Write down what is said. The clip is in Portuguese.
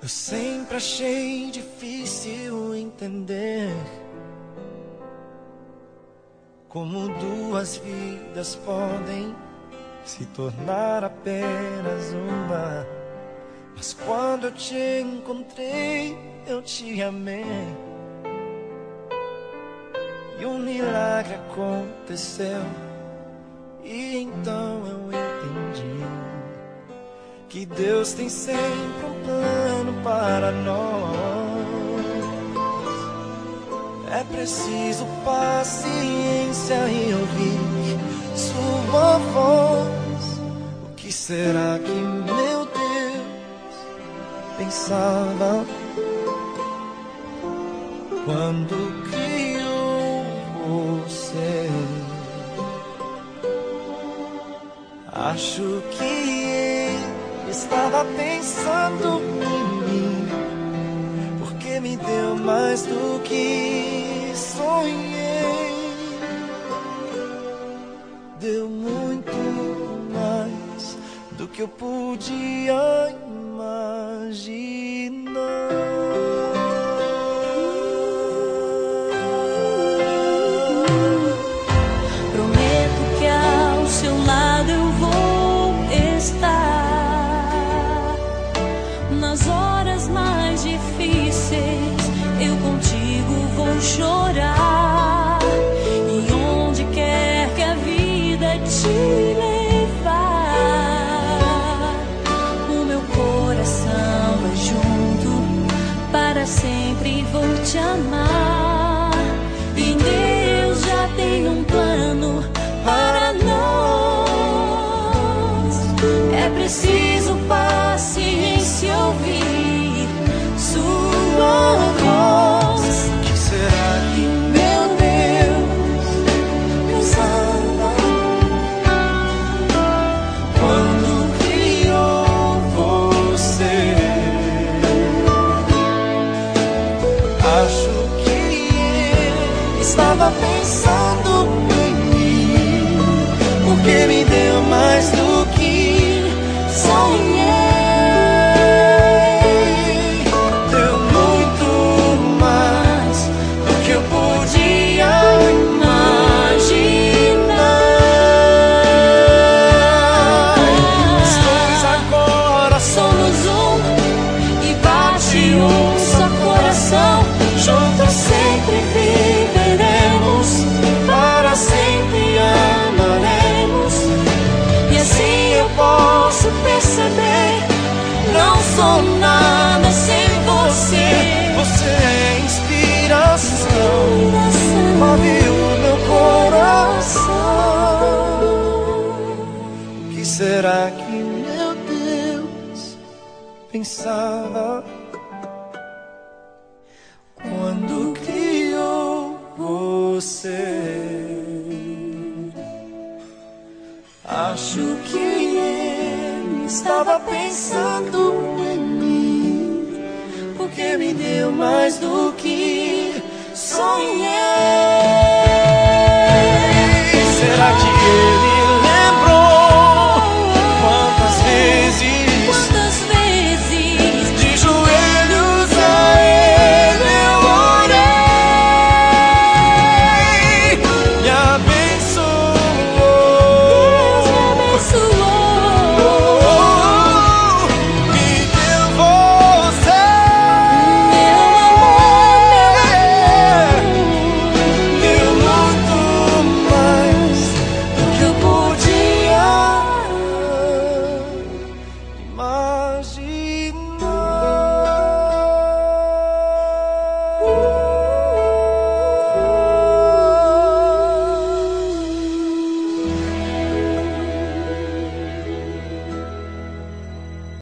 Eu sempre achei difícil entender como duas vidas podem se tornar apenas uma. Mas quando eu te encontrei, eu te amei, e um milagre aconteceu. E então eu entendi que Deus tem sempre um plano para nós. É preciso paciência e ouvir sua voz. O que será que meu Deus pensava quando criou você? Acho que ele estava pensando em mim, porque me deu mais do que sonhei. Deu muito mais do que eu podia imaginar. Prometo que ao seu lado eu vou estar. Nas horas mais difíceis eu contigo vou chorar. E onde quer que a vida te levar, o meu coração vai junto, para sempre vou te amar. E Deus já tem um plano para nós. É preciso paciência, ouvir sua voz. O que será que meu Deus pensava quando criou você? Acho que ele estava pensando em mim, porque me deu mais do que sonhei. Deu muito mais do que eu podia imaginar. Os dois agora Somos um e bate um só coração. Juntos sempre viveremos, para sempre amaremos. e assim eu posso perceber: não sou nada sem você. Você é inspiração, move o meu coração. O que será que meu Deus pensava quando criou você? Acho que ele estava pensando em mim, porque me deu mais do que sonhei. Será que ele